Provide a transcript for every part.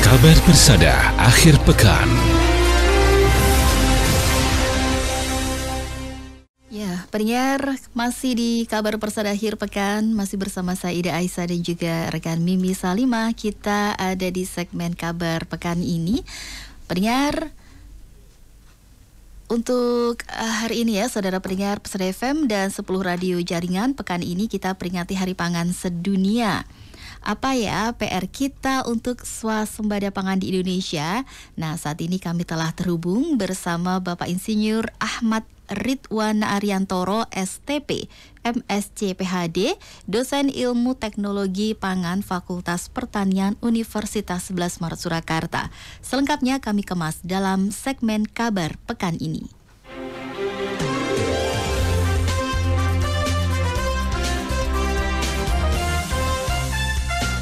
Kabar Persada akhir pekan. Ya, pendengar, masih di Kabar Persada akhir pekan, masih bersama saya Ida Aisyah dan juga rekan Mimi Salimah. Kita ada di segmen Kabar Pekan ini. Pendengar, untuk hari ini ya, saudara pendengar Persada FM dan 10 radio jaringan, pekan ini kita peringati Hari Pangan Sedunia. Apa ya PR kita untuk swasembada pangan di Indonesia? Nah, saat ini kami telah terhubung bersama Bapak Insinyur Ahmad Ridwan Ariantoro, STP, MSc PhD, dosen Ilmu Teknologi Pangan Fakultas Pertanian Universitas 11 Maret Surakarta. Selengkapnya kami kemas dalam segmen Kabar Pekan ini.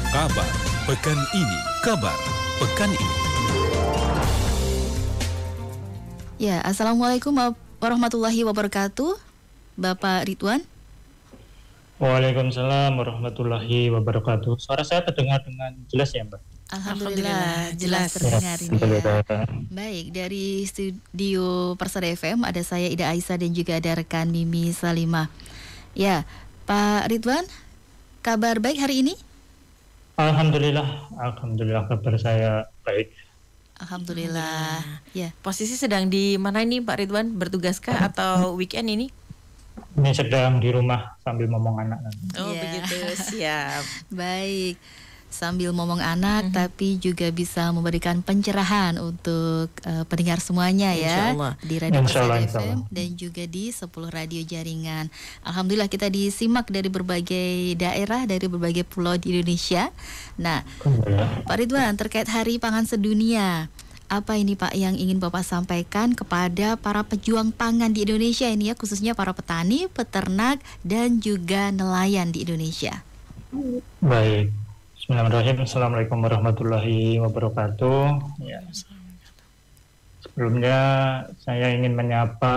Kabar Pekan ini. Kabar Pekan ini. Ya, Assalamualaikum warahmatullahi wabarakatuh, Bapak Ridwan. Waalaikumsalam warahmatullahi wabarakatuh. Suara saya terdengar dengan jelas ya, Mbak? Alhamdulillah jelas terdengar ini ya. Baik, dari studio Persada FM ada saya Ida Aisyah dan juga ada rekan Mimi Salimah. Ya, Pak Ridwan, kabar baik hari ini? Alhamdulillah kabar saya baik. Alhamdulillah. Ya. Posisi sedang di mana ini Pak Ridwan? Bertugaskah atau weekend ini? Ini sedang di rumah sambil ngomong anak. Oh ya. Begitu, siap. Baik, sambil ngomong anak tapi juga bisa memberikan pencerahan untuk pendengar semuanya ya di Radio Persada FM dan juga di 10 radio jaringan. Alhamdulillah kita disimak dari berbagai daerah, dari berbagai pulau di Indonesia. Nah, Pak Ridwan, terkait Hari Pangan Sedunia, apa ini Pak yang ingin Bapak sampaikan kepada para pejuang pangan di Indonesia ini ya, khususnya para petani, peternak dan juga nelayan di Indonesia? Baik. Bismillahirrahmanirrahim. Assalamualaikum warahmatullahi wabarakatuh. Ya. Sebelumnya saya ingin menyapa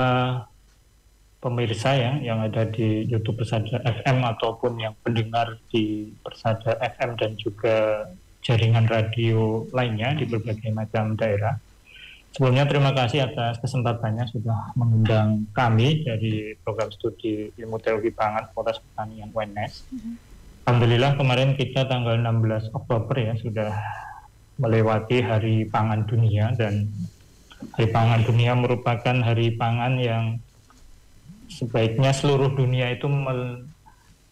pemirsa ya yang ada di YouTube Persada FM ataupun yang pendengar di Persada FM dan juga jaringan radio lainnya di berbagai macam daerah. Sebelumnya terima kasih atas kesempatannya sudah mengundang kami dari program studi Ilmu Teknologi Pangan Fakultas Pertanian UNS. Alhamdulillah kemarin kita tanggal 16 Oktober ya sudah melewati Hari Pangan Dunia, dan Hari Pangan Dunia merupakan hari pangan yang sebaiknya seluruh dunia itu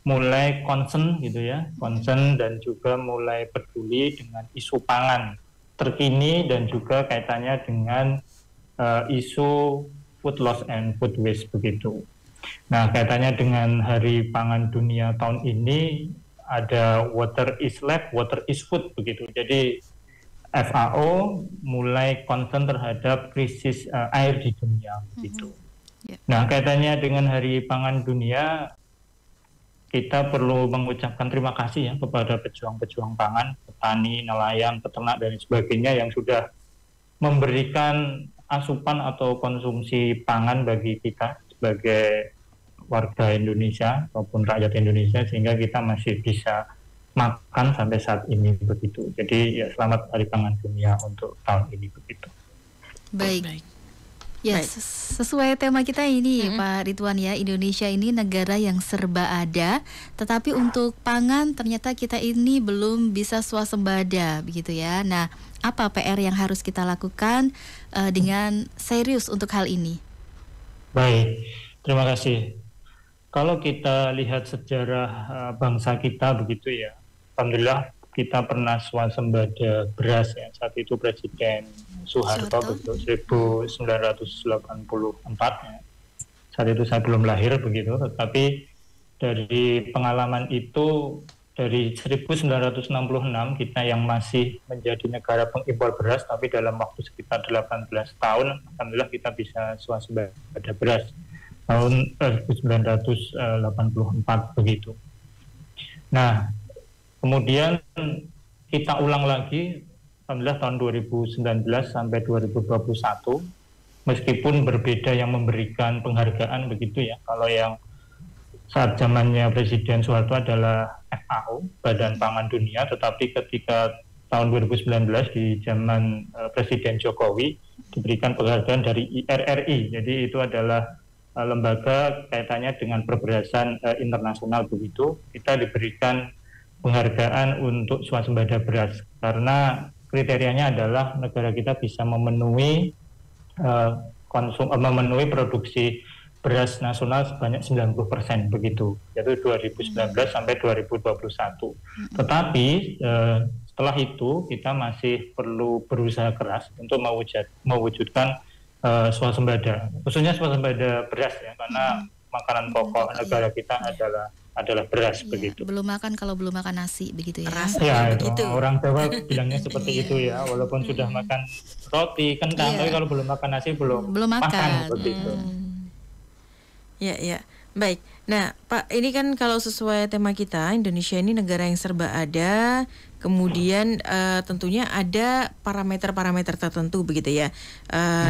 mulai concern gitu ya, concern dan juga mulai peduli dengan isu pangan terkini dan juga kaitannya dengan isu food loss and food waste begitu. Nah, kaitannya dengan Hari Pangan Dunia tahun ini ada water is life, water is food begitu. Jadi FAO mulai concern terhadap krisis air di dunia begitu. Nah, kaitannya dengan Hari Pangan Dunia, kita perlu mengucapkan terima kasih ya kepada pejuang-pejuang pangan, petani, nelayan, peternak dan sebagainya yang sudah memberikan asupan atau konsumsi pangan bagi kita sebagai warga Indonesia maupun rakyat Indonesia sehingga kita masih bisa makan sampai saat ini begitu. Jadi ya selamat Hari Pangan Dunia untuk tahun ini begitu. Baik. Ya, sesuai tema kita ini Pak Ridwan ya, Indonesia ini negara yang serba ada, tetapi untuk pangan ternyata kita ini belum bisa swasembada begitu ya. Nah, apa PR yang harus kita lakukan dengan serius untuk hal ini? Baik, terima kasih. Kalau kita lihat sejarah bangsa kita begitu ya, alhamdulillah kita pernah swasembada beras ya. Saat itu Presiden Soeharto betul 1984 ya. Saat itu saya belum lahir begitu, tetapi dari pengalaman itu dari 1966 kita yang masih menjadi negara pengimpor beras, tapi dalam waktu sekitar 18 tahun alhamdulillah kita bisa swasembada beras tahun 1984 begitu. Nah, kemudian kita ulang lagi alhamdulillah tahun 2019 sampai 2021, meskipun berbeda yang memberikan penghargaan begitu ya. Kalau yang saat zamannya Presiden Soeharto adalah FAO, Badan Pangan Dunia, tetapi ketika tahun 2019 di zaman Presiden Jokowi diberikan penghargaan dari IRRI. Jadi itu adalah lembaga kaitannya dengan perberasan internasional begitu. Kita diberikan penghargaan untuk swasembada beras karena kriterianya adalah negara kita bisa memenuhi memenuhi produksi beras nasional sebanyak 90% begitu, yaitu 2019 sampai 2021. Tetapi setelah itu kita masih perlu berusaha keras untuk mewujudkan swasembada, khususnya swasembada beras ya, karena makanan pokok negara kita adalah beras begitu. Belum makan kalau belum makan nasi begitu ya. Ya, begitu. Orang Jawa bilangnya seperti itu ya, walaupun sudah makan roti, kentang, tapi kalau belum makan nasi belum makan begitu. Ya. Baik. Nah, Pak, ini kan kalau sesuai tema kita, Indonesia ini negara yang serba ada, kemudian tentunya ada parameter-parameter tertentu begitu ya.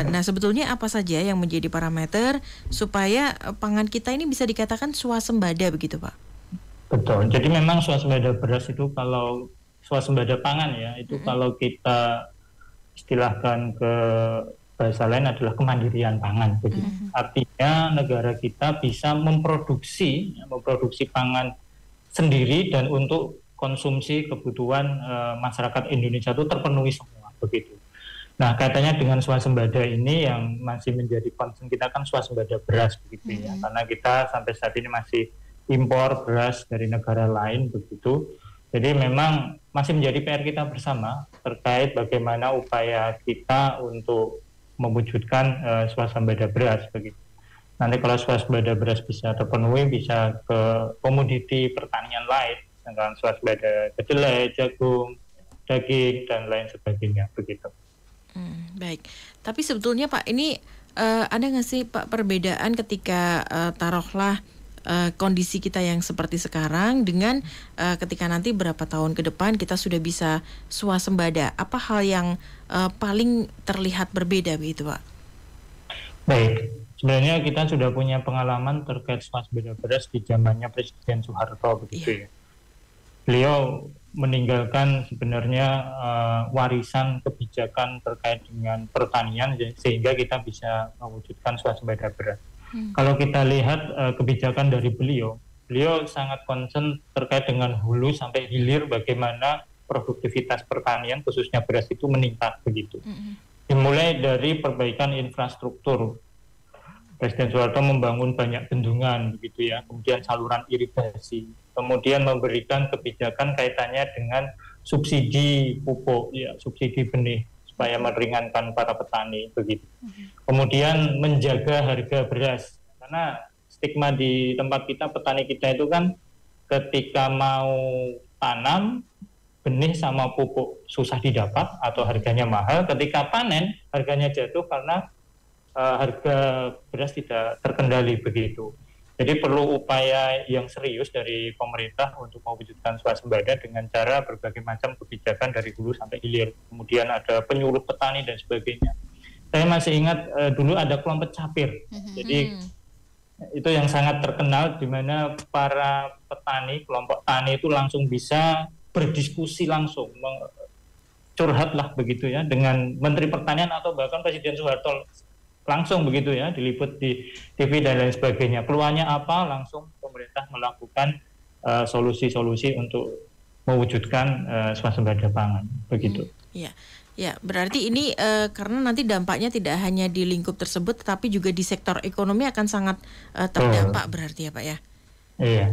Nah, sebetulnya apa saja yang menjadi parameter supaya pangan kita ini bisa dikatakan swasembada begitu, Pak? Betul. Jadi memang swasembada beras itu, kalau swasembada pangan ya, itu kalau kita istilahkan ke bahasa lain adalah kemandirian pangan begitu. Artinya negara kita bisa memproduksi pangan sendiri dan untuk konsumsi kebutuhan masyarakat Indonesia itu terpenuhi semua begitu. Nah, kaitannya dengan swasembada ini yang masih menjadi concern kita kan swasembada beras begitu ya. Karena kita sampai saat ini masih impor beras dari negara lain begitu. Jadi memang masih menjadi PR kita bersama terkait bagaimana upaya kita untuk mewujudkan swasembada beras begitu. Nanti kalau swasembada beras bisa terpenuhi, bisa ke komoditi pertanian lain, dengan swasembada kedelai, jagung, daging dan lain sebagainya begitu. Baik. Tapi sebetulnya Pak, ini ada nggak sih Pak perbedaan ketika taruhlah kondisi kita yang seperti sekarang dengan ketika nanti berapa tahun ke depan kita sudah bisa swasembada? Apa hal yang paling terlihat berbeda begitu, Pak? Baik, sebenarnya kita sudah punya pengalaman terkait swasembada beras di zamannya Presiden Soeharto begitu ya. Beliau meninggalkan sebenarnya warisan kebijakan terkait dengan pertanian sehingga kita bisa mewujudkan swasembada beras. Kalau kita lihat kebijakan dari beliau sangat concern terkait dengan hulu sampai hilir bagaimana produktivitas pertanian khususnya beras itu meningkat begitu. Dimulai dari perbaikan infrastruktur. Presiden Soeharto membangun banyak bendungan begitu ya, kemudian saluran irigasi, kemudian memberikan kebijakan kaitannya dengan subsidi pupuk ya, subsidi benih supaya meringankan para petani begitu. Kemudian menjaga harga beras, karena stigma di tempat kita, petani kita itu kan ketika mau tanam benih sama pupuk susah didapat atau harganya mahal, ketika panen harganya jatuh karena harga beras tidak terkendali begitu. Jadi perlu upaya yang serius dari pemerintah untuk mewujudkan swasembada dengan cara berbagai macam kebijakan dari hulu sampai hilir. Kemudian ada penyuluh petani dan sebagainya. Saya masih ingat dulu ada kelompok capir. Jadi itu yang sangat terkenal di mana para petani, kelompok tani itu langsung bisa berdiskusi langsung, curhatlah begitu ya dengan Menteri Pertanian atau bahkan Presiden Soeharto langsung begitu ya, diliput di TV dan lain sebagainya. Keluarnya apa, langsung pemerintah melakukan solusi-solusi untuk mewujudkan swasembada pangan begitu. Ya, berarti ini karena nanti dampaknya tidak hanya di lingkup tersebut, tetapi juga di sektor ekonomi akan sangat terdampak berarti ya Pak ya. Iya.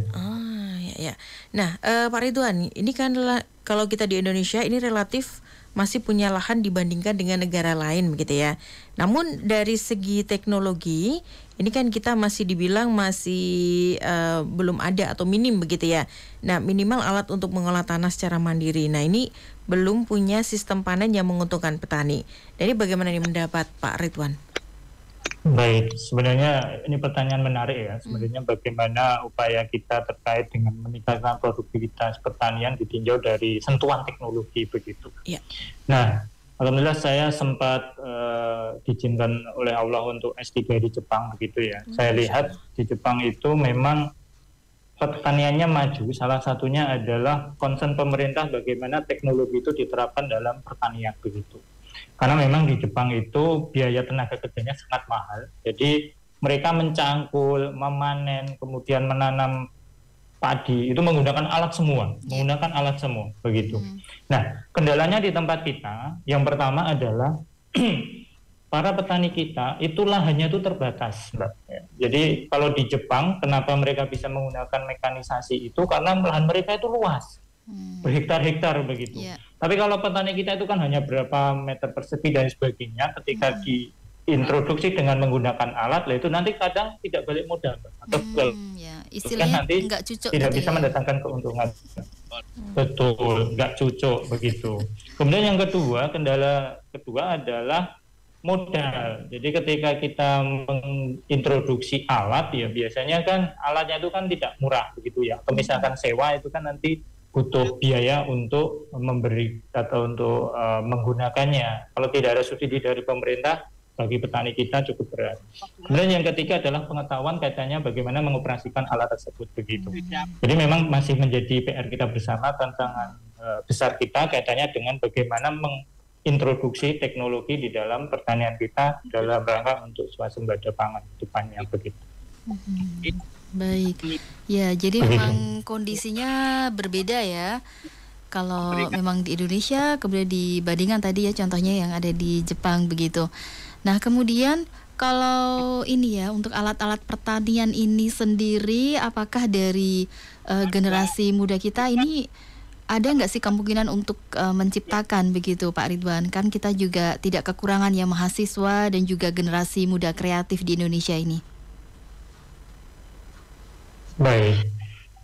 Ya. Nah, Pak Ridwan, ini kan kalau kita di Indonesia ini relatif masih punya lahan dibandingkan dengan negara lain begitu ya. Namun dari segi teknologi ini kan kita masih dibilang masih belum ada atau minim begitu ya. Nah, minimal alat untuk mengolah tanah secara mandiri. Nah, ini belum punya sistem panen yang menguntungkan petani. Jadi bagaimana ini mendapat Pak Ridwan? Baik, sebenarnya ini pertanyaan menarik ya. Sebenarnya bagaimana upaya kita terkait dengan meningkatkan produktivitas pertanian ditinjau dari sentuhan teknologi begitu. Ya. Nah, alhamdulillah saya sempat diizinkan oleh Allah untuk S3 di Jepang begitu ya. Saya lihat di Jepang itu memang pertaniannya maju, salah satunya adalah concern pemerintah bagaimana teknologi itu diterapkan dalam pertanian begitu. Karena memang di Jepang itu biaya tenaga kerjanya sangat mahal. Jadi mereka mencangkul, memanen, kemudian menanam padi itu menggunakan alat semua, begitu. Nah, kendalanya di tempat kita, yang pertama adalah para petani kita itu lahannya itu terbatas, Mbak. Jadi kalau di Jepang, kenapa mereka bisa menggunakan mekanisasi itu karena lahan mereka itu luas, berhektar-hektar begitu. Tapi kalau petani kita itu kan hanya berapa meter persegi dan sebagainya, ketika diintroduksi dengan menggunakan alat, lah itu nanti kadang tidak balik modal, atau istilahnya nanti nggak cucuk tidak gitu bisa mendatangkan keuntungan. Betul, nggak cucuk begitu. Kemudian yang kedua, kendala kedua adalah modal. Jadi ketika kita mengintroduksi alat, ya biasanya kan alatnya itu kan tidak murah begitu ya. Atau misalkan sewa itu kan nanti butuh biaya untuk memberi atau untuk menggunakannya. Kalau tidak ada subsidi dari pemerintah, bagi petani kita cukup berat. Kemudian yang ketiga adalah pengetahuan kaitannya bagaimana mengoperasikan alat tersebut begitu. Jadi memang masih menjadi PR kita bersama, tantangan besar kita kaitannya dengan bagaimana mengintroduksi teknologi di dalam pertanian kita dalam rangka untuk swasembada pangan depannya begitu. Baik, ya jadi memang kondisinya berbeda ya. Kalau memang di Indonesia, kemudian dibandingkan tadi ya contohnya yang ada di Jepang begitu. Nah kemudian kalau ini ya untuk alat-alat pertanian ini sendiri, apakah dari generasi muda kita ini ada nggak sih kemungkinan untuk menciptakan begitu Pak Ridwan? Kan kita juga tidak kekurangan ya mahasiswa dan juga generasi muda kreatif di Indonesia ini. Baik,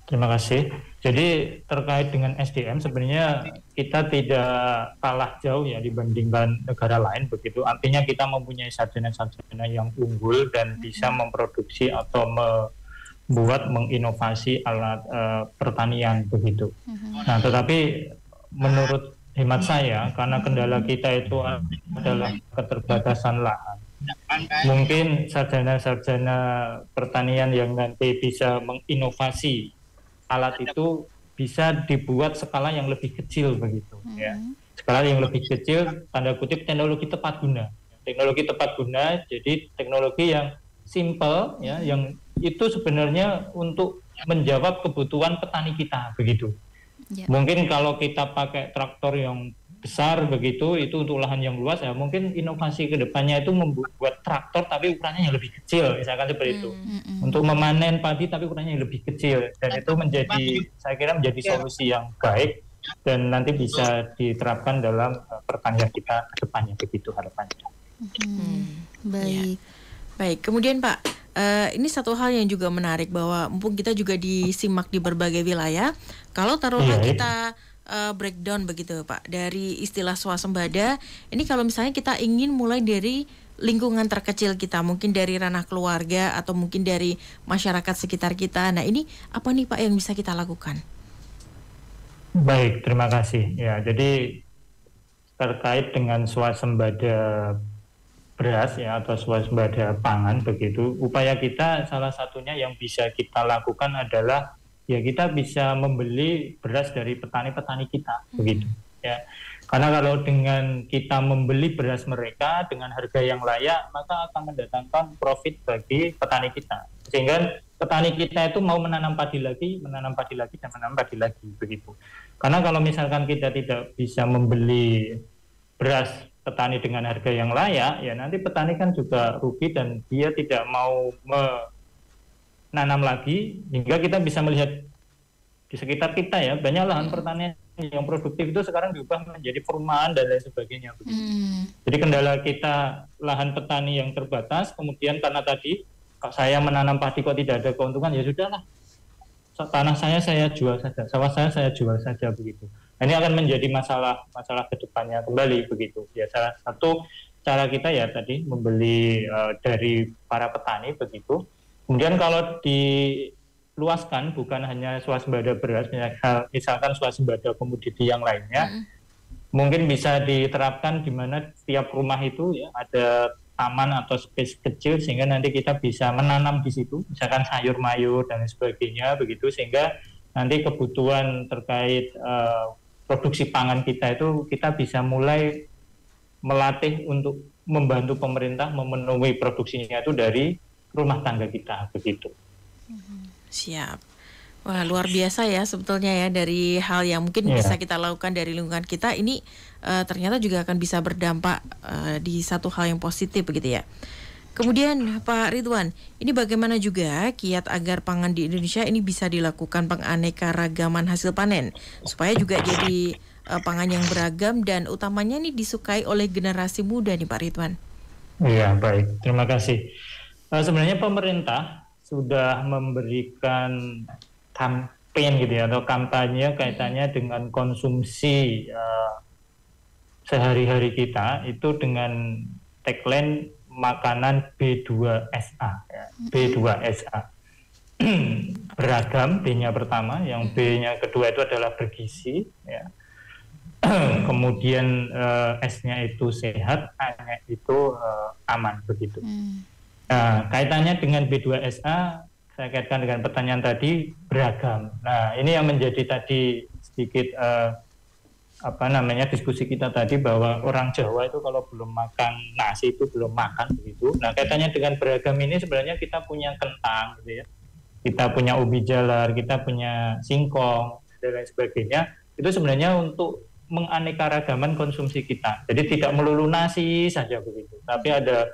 terima kasih. Jadi terkait dengan SDM sebenarnya kita tidak kalah jauh ya dibandingkan negara lain begitu. Artinya kita mempunyai sarjana-sarjana yang unggul dan bisa memproduksi atau menginovasi alat pertanian begitu. Nah, tetapi menurut hemat saya karena kendala kita itu adalah keterbatasan lahan. Mungkin sarjana-sarjana pertanian yang nanti bisa menginovasi alat itu bisa dibuat skala yang lebih kecil begitu ya. Skala yang lebih kecil tanda kutip teknologi tepat guna. Teknologi tepat guna jadi teknologi yang simple ya, yang itu sebenarnya untuk menjawab kebutuhan petani kita begitu. Mungkin kalau kita pakai traktor yang besar begitu, itu untuk lahan yang luas ya, mungkin inovasi kedepannya itu membuat traktor tapi ukurannya yang lebih kecil, misalkan seperti itu. Untuk memanen padi tapi ukurannya yang lebih kecil, dan itu menjadi, saya kira menjadi solusi yang baik dan nanti bisa diterapkan dalam pertanian kita kedepannya begitu harapannya. Baik. Baik, kemudian Pak, ini satu hal yang juga menarik bahwa mumpung kita juga disimak di berbagai wilayah, kalau taruhlah kita breakdown begitu Pak dari istilah swasembada ini, kalau misalnya kita ingin mulai dari lingkungan terkecil kita, mungkin dari ranah keluarga atau mungkin dari masyarakat sekitar kita, nah ini apa nih Pak yang bisa kita lakukan? Baik, terima kasih ya. Jadi terkait dengan swasembada beras ya atau swasembada pangan begitu, upaya kita salah satunya yang bisa kita lakukan adalah ya kita bisa membeli beras dari petani-petani kita begitu ya. Karena kalau dengan kita membeli beras mereka dengan harga yang layak, maka akan mendatangkan profit bagi petani kita. Sehingga petani kita itu mau menanam padi lagi dan menanam padi lagi begitu. Karena kalau misalkan kita tidak bisa membeli beras petani dengan harga yang layak, ya nanti petani kan juga rugi dan dia tidak mau menanam lagi, hingga kita bisa melihat di sekitar kita ya banyak lahan pertanian yang produktif itu sekarang diubah menjadi perumahan dan lain sebagainya begitu. Jadi kendala kita lahan petani yang terbatas, kemudian karena tadi saya menanam padi kok tidak ada keuntungan, ya sudahlah tanah saya jual saja, sawah saya jual saja begitu. Ini akan menjadi masalah kedepannya kembali begitu. Ya salah satu cara kita ya tadi membeli dari para petani begitu. Kemudian kalau diluaskan bukan hanya swasembada beras, misalkan swasembada komoditi yang lainnya, mungkin bisa diterapkan di mana tiap rumah itu ya ada taman atau space kecil sehingga nanti kita bisa menanam di situ, misalkan sayur mayur dan sebagainya begitu, sehingga nanti kebutuhan terkait produksi pangan kita itu kita bisa mulai melatih untuk membantu pemerintah memenuhi produksinya itu dari rumah tangga kita begitu. Siap. Wah, luar biasa ya sebetulnya ya, dari hal yang mungkin bisa kita lakukan dari lingkungan kita ini ternyata juga akan bisa berdampak di satu hal yang positif begitu ya. Kemudian Pak Ridwan, ini bagaimana juga kiat agar pangan di Indonesia ini bisa dilakukan penganekaragaman hasil panen supaya juga jadi pangan yang beragam dan utamanya ini disukai oleh generasi muda nih Pak Ridwan. Iya, baik. Terima kasih. Sebenarnya pemerintah sudah memberikan campaign gitu ya, atau kampanye kaitannya dengan konsumsi sehari-hari kita itu dengan tagline makanan B2SA ya. B2SA beragam, B-nya pertama, yang B-nya kedua itu adalah bergizi ya. Kemudian S-nya itu sehat, A-nya itu aman begitu. Nah, kaitannya dengan B2SA saya kaitkan dengan pertanyaan tadi, beragam. Nah, ini yang menjadi tadi sedikit diskusi kita tadi, bahwa orang Jawa itu kalau belum makan nasi itu belum makan begitu. Nah, kaitannya dengan beragam ini sebenarnya kita punya kentang gitu ya. Kita punya ubi jalar, kita punya singkong dan lain sebagainya. Itu sebenarnya untuk menganekaragaman konsumsi kita. Jadi tidak melulu nasi saja begitu, tapi ada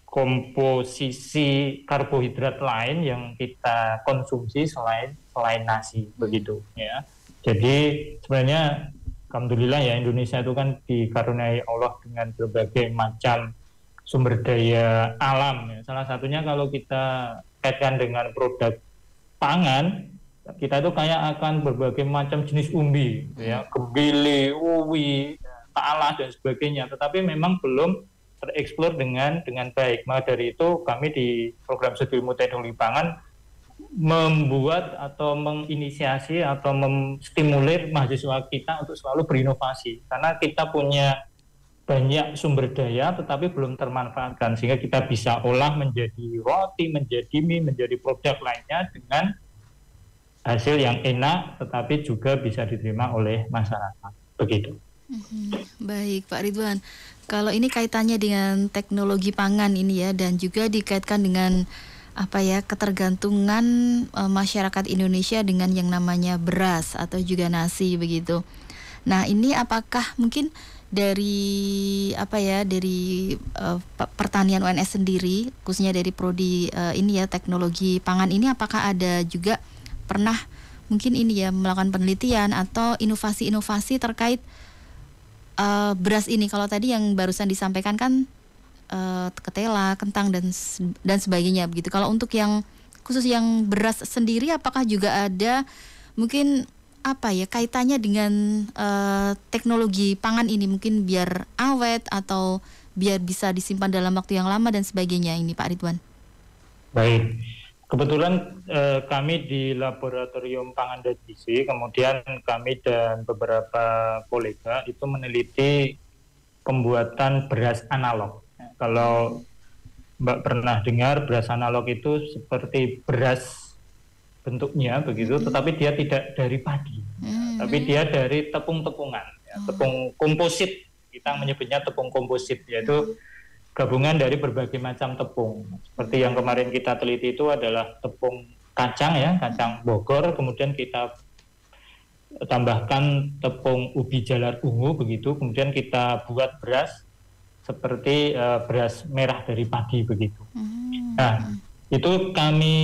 komposisi karbohidrat lain yang kita konsumsi selain nasi begitu ya. Jadi sebenarnya alhamdulillah ya, Indonesia itu kan dikaruniai Allah dengan berbagai macam sumber daya alam ya. Salah satunya kalau kita kaitkan dengan produk pangan, kita itu kayak akan berbagai macam jenis umbi ya, kebili, uwi, talas dan sebagainya, tetapi memang belum tereksplor dengan baik. Maka dari itu kami di program studi ilmu teknologi pangan membuat atau menginisiasi atau menstimulur mahasiswa kita untuk selalu berinovasi, karena kita punya banyak sumber daya tetapi belum termanfaatkan, sehingga kita bisa olah menjadi roti, menjadi mie, menjadi produk lainnya dengan hasil yang enak tetapi juga bisa diterima oleh masyarakat begitu. Baik Pak Ridwan, kalau ini kaitannya dengan teknologi pangan ini ya, dan juga dikaitkan dengan ketergantungan masyarakat Indonesia dengan yang namanya beras atau juga nasi begitu. Nah, ini apakah mungkin dari pertanian UNS sendiri, khususnya dari prodi teknologi pangan ini, apakah ada juga pernah mungkin melakukan penelitian atau inovasi-inovasi terkait beras ini? Kalau tadi yang barusan disampaikan kan ketela, kentang dan sebagainya begitu. Kalau untuk yang khusus yang beras sendiri, apakah juga ada mungkin kaitannya dengan teknologi pangan ini, mungkin biar awet atau biar bisa disimpan dalam waktu yang lama dan sebagainya ini Pak Ridwan? Baik, kebetulan kami di Laboratorium Pangan dan Gizi, kemudian kami dan beberapa kolega itu meneliti pembuatan beras analog. Kalau Mbak pernah dengar, beras analog itu seperti beras bentuknya begitu, tetapi dia tidak dari padi, tapi dia dari tepung-tepungan, ya, tepung komposit. Kita menyebutnya tepung komposit, yaitu gabungan dari berbagai macam tepung. Seperti yang kemarin kita teliti itu adalah tepung kacang ya, kacang Bogor, kemudian kita tambahkan tepung ubi jalar ungu begitu, kemudian kita buat beras seperti beras merah dari padi begitu. Nah, itu kami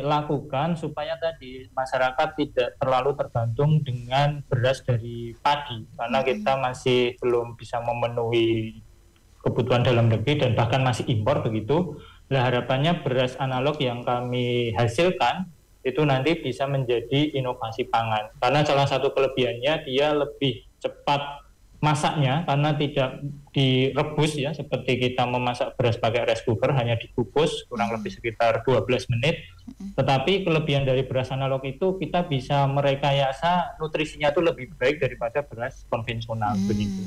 lakukan supaya tadi masyarakat tidak terlalu tergantung dengan beras dari padi, karena kita masih belum bisa memenuhi kebutuhan dalam negeri dan bahkan masih impor begitu. Nah, harapannya beras analog yang kami hasilkan itu nanti bisa menjadi inovasi pangan, karena salah satu kelebihannya dia lebih cepat masaknya karena tidak direbus ya, seperti kita memasak beras pakai rice cooker, hanya dikukus kurang lebih sekitar 12 menit. Tetapi kelebihan dari beras analog itu kita bisa merekayasa nutrisinya itu lebih baik daripada beras konvensional begitu.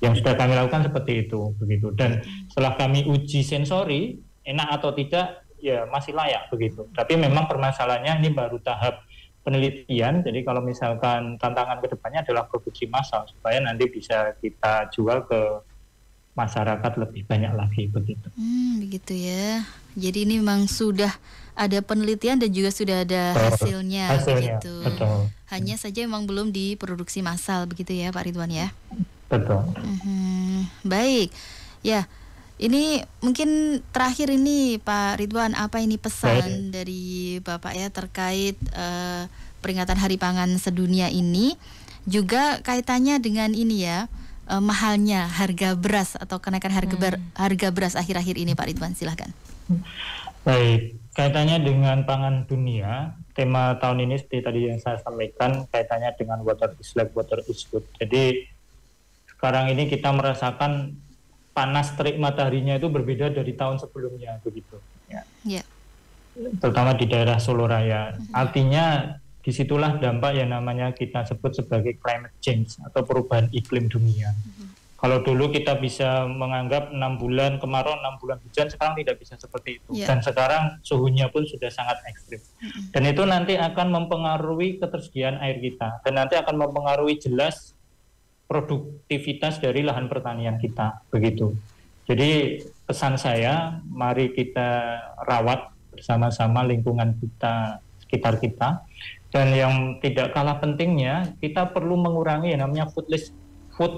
Yang sudah kami lakukan seperti itu, begitu. Dan setelah kami uji sensori, enak atau tidak, ya masih layak begitu. Tapi memang permasalahannya ini baru tahap penelitian. Jadi kalau misalkan tantangan kedepannya adalah produksi massal supaya nanti bisa kita jual ke masyarakat lebih banyak lagi begitu. Begitu ya. Jadi ini memang sudah ada penelitian dan juga sudah ada hasilnya begitu. Betul. Hanya saja memang belum diproduksi massal begitu ya Pak Ridwan ya. Betul. Baik. Ya. Ini mungkin terakhir ini Pak Ridwan, apa ini pesan dari Bapak ya terkait peringatan Hari Pangan Sedunia ini, juga kaitannya dengan ini ya, mahalnya harga beras atau kenaikan harga beras akhir-akhir ini Pak Ridwan, silahkan. Baik, kaitannya dengan pangan dunia, tema tahun ini seperti tadi yang saya sampaikan, kaitannya dengan water is life, water is food. Jadi sekarang ini kita merasakan panas terik mataharinya itu berbeda dari tahun sebelumnya begitu ya. Yeah. Terutama di daerah Solo Raya. Artinya disitulah dampak yang namanya kita sebut sebagai climate change atau perubahan iklim dunia. Kalau dulu kita bisa menganggap 6 bulan kemarau, 6 bulan hujan, sekarang tidak bisa seperti itu. Dan sekarang suhunya pun sudah sangat ekstrim. Dan itu nanti akan mempengaruhi ketersediaan air kita, dan nanti akan mempengaruhi jelas produktivitas dari lahan pertanian kita, begitu. Jadi pesan saya, mari kita rawat bersama-sama lingkungan kita, sekitar kita. Dan yang tidak kalah pentingnya, kita perlu mengurangi yang namanya food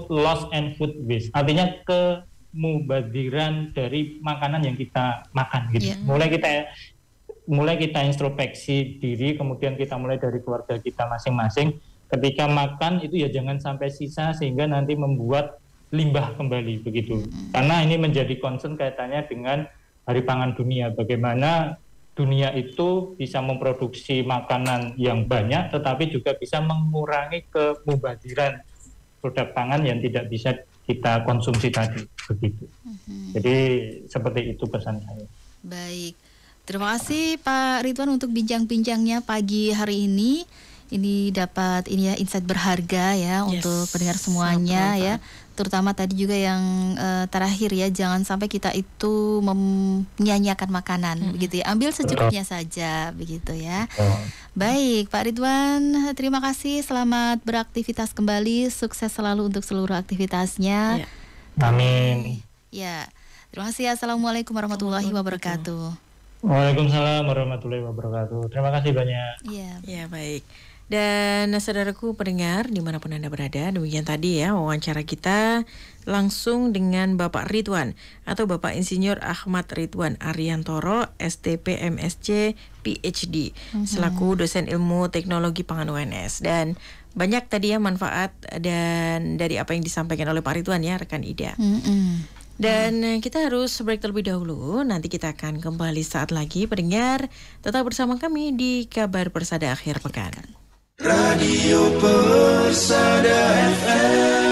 loss and food waste. Artinya kemubadiran dari makanan yang kita makan gitu. Mulai kita introspeksi diri, kemudian kita mulai dari keluarga kita masing-masing. Ketika makan itu ya jangan sampai sisa sehingga nanti membuat limbah kembali begitu. Karena ini menjadi concern kaitannya dengan Hari Pangan Dunia. Bagaimana dunia itu bisa memproduksi makanan yang banyak tetapi juga bisa mengurangi kemubadiran produk pangan yang tidak bisa kita konsumsi tadi begitu. Jadi seperti itu pesan saya. Baik. Terima kasih Pak Ridwan untuk bincang-bincangnya pagi hari ini. Ini dapat insight berharga ya untuk pendengar semuanya ya. Terutama tadi juga yang terakhir ya, jangan sampai kita itu menyanyiakan makanan begitu ya. Ambil secukupnya saja begitu ya. Baik Pak Ridwan, terima kasih, selamat beraktivitas kembali, sukses selalu untuk seluruh aktivitasnya. Amin. Ya, terima kasih. Assalamualaikum warahmatullahi wabarakatuh. Waalaikumsalam warahmatullahi wabarakatuh. Terima kasih banyak. Ya baik. Dan saudaraku pendengar dimanapun Anda berada, demikian tadi ya wawancara kita langsung dengan Bapak Ridwan atau Bapak Insinyur Ahmad Ridwan Ariantoro, STP MSc PhD, selaku dosen ilmu teknologi pangan UNS. Dan banyak tadi ya manfaat dan dari apa yang disampaikan oleh Pak Ridwan ya, rekan Ida. Dan kita harus break terlebih dahulu. Nanti kita akan kembali saat lagi. Pendengar, tetap bersama kami di Kabar Persada Akhir Pekan. Radio Persada FM.